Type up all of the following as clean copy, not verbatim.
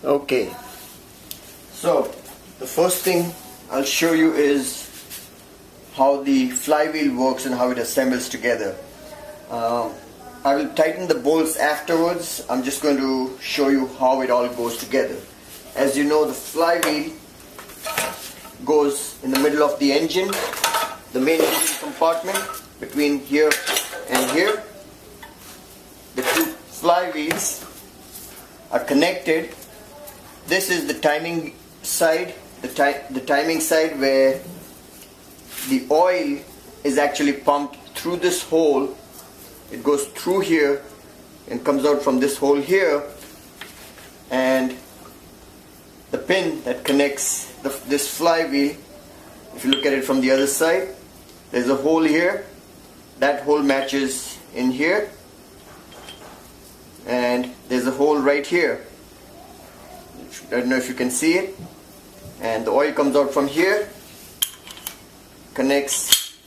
Okay, so the first thing I'll show you is how the flywheel works and how it assembles together. I will tighten the bolts afterwards. I'm just going to show you how it all goes together. As you know, the flywheel goes in the middle of the engine, the main engine compartment between here and here. The two flywheels are connected. This is the timing side, the timing side where the oil is actually pumped through this hole. It goes through here and comes out from this hole here, and the pin that connects this flywheel, if you look at it from the other side, there's a hole here. That hole matches in here, and there's a hole right here. I don't know if you can see it, and the oil comes out from here, connects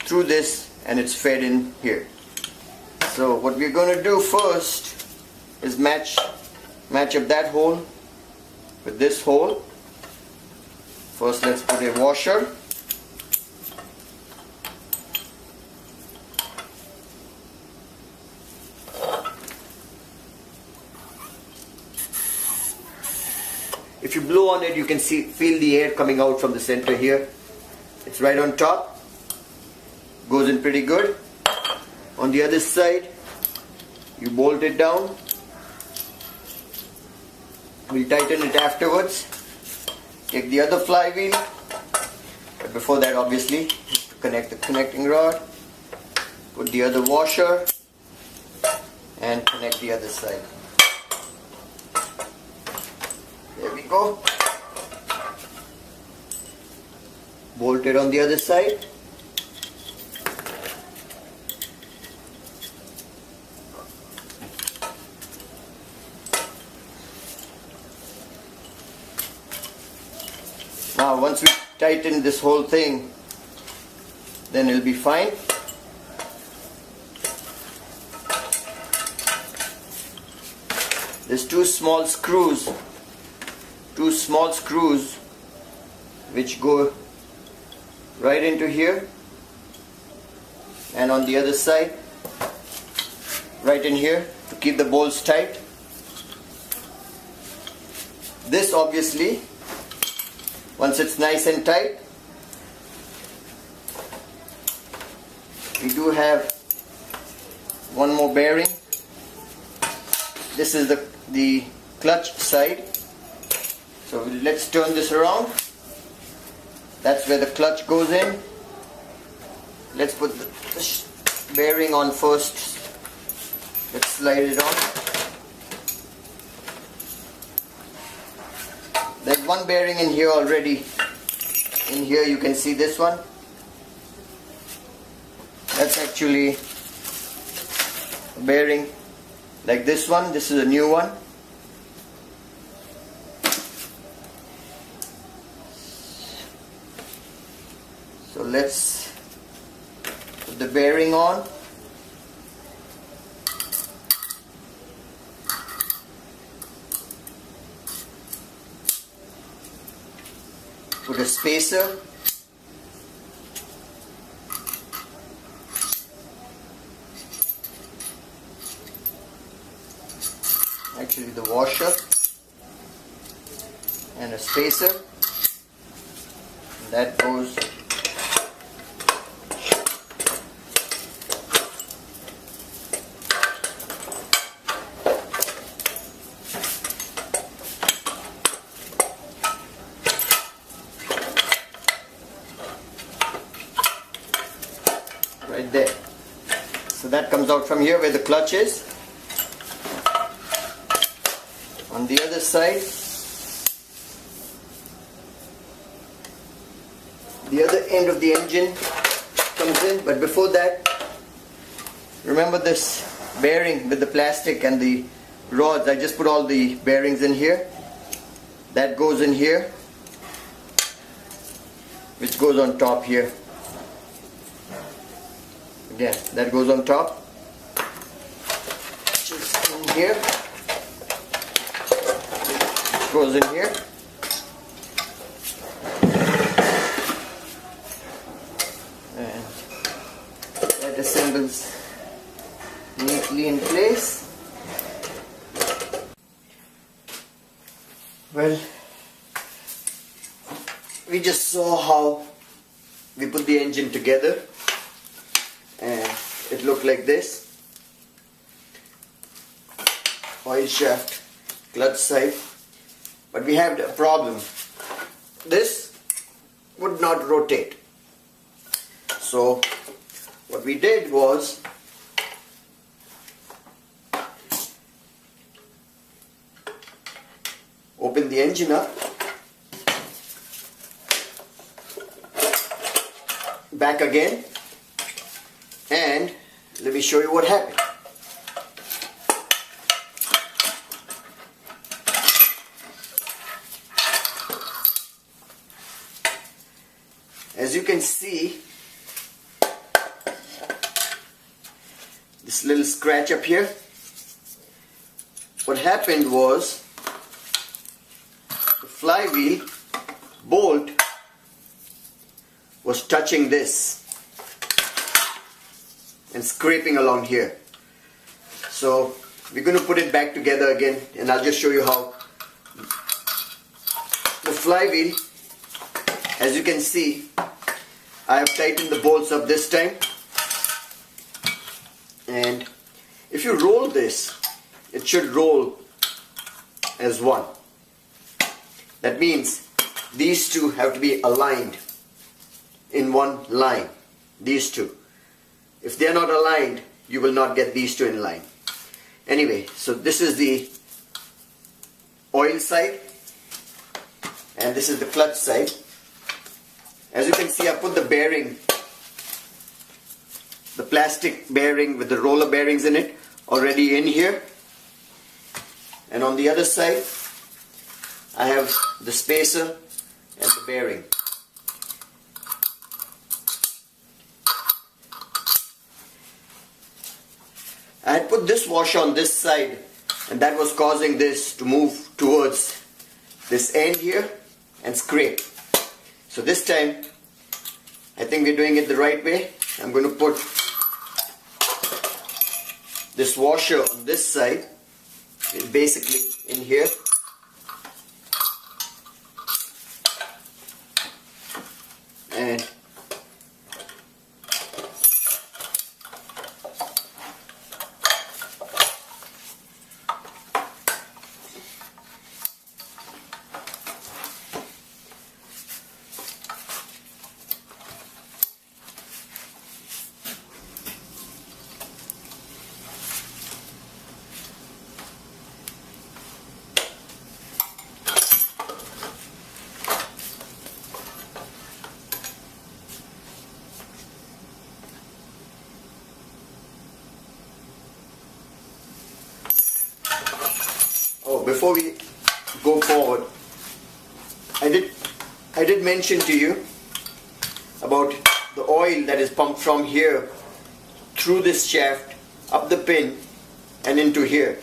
through this, and it's fed in here. So what we're going to do first is match up that hole with this hole. First, let's put a washer. If you blow on it, you can feel the air coming out from the center here. It's right on top. Goes in pretty good. On the other side, you bolt it down. We'll tighten it afterwards. Take the other flywheel, but before that, obviously, connect the connecting rod. Put the other washer and connect the other side. There we go. Bolt it on the other side. Now once we tighten this whole thing, then it'll be fine. There's two small screws which go right into here, and on the other side right in here to keep the bolts tight. This obviously, once it's nice and tight, we do have one more bearing. This is the clutch side. So let's turn this around. That's where the clutch goes in. Let's put the bearing on first. Let's slide it on. There's one bearing in here already. In here you can see this one. That's actually a bearing like this one. This is a new one. So let's put the bearing on. Put a spacer. Actually the washer and a spacer. And that goes right there. So that comes out from here where the clutch is. On the other side, the other end of the engine comes in, but before that, remember this bearing with the plastic and the rods. I just put all the bearings in here. That goes in here, which goes on top here. Again, that goes on top, which is in here. goes in here. And that assembles neatly in place. Well, we just saw how we put the engine together, and it looked like this. Oil shaft, clutch side, but we had a problem. This would not rotate. So what we did was open the engine up, back again, and let me show you what happened. As you can see, this little scratch up here, what happened was the flywheel bolt was touching this and scraping along here. So we're going to put it back together again, and I'll just show you how. The flywheel, as you can see, I have tightened the bolts up this time, and if you roll this, it should roll as one. That means these two have to be aligned in one line, these two. If they are not aligned, you will not get these two in line. Anyway, so this is the oil side and this is the clutch side. As you can see, I put the bearing, the plastic bearing with the roller bearings in it, already in here. And on the other side, I have the spacer and the bearing. I had put this washer on this side, and that was causing this to move towards this end here and scrape. So this time, I think we're doing it the right way. I'm going to put this washer on this side, basically in here. And before we go forward, I did mention to you about the oil that is pumped from here through this shaft up the pin and into here,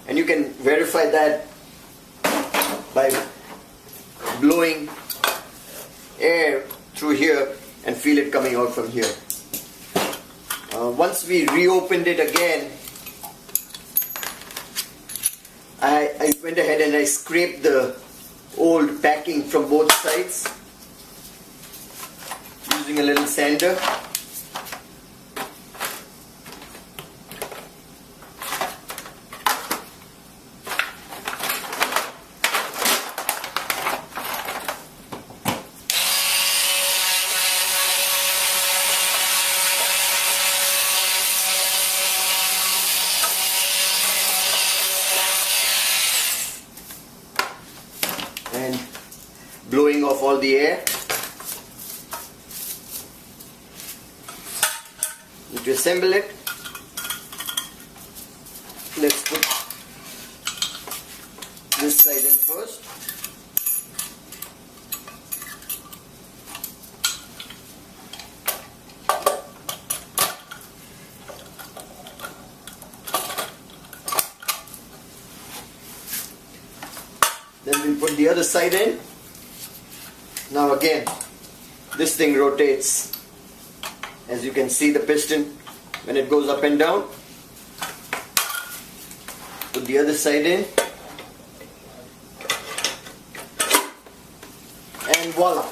and you can verify that by blowing air through here and feel it coming out from here. Once we reopened it again, I went ahead and I scraped the old packing from both sides using a little sander. And blowing off all the air. Need to assemble it. Let's put this side in first. Then we'll put the other side in. Now again, this thing rotates. As you can see, the piston, when it goes up and down. Put the other side in. And voila,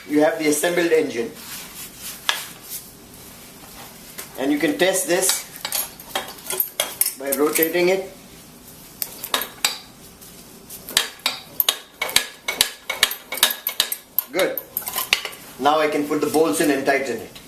you have the assembled engine. And you can test this by rotating it. Good. Now I can put the bolts in and tighten it.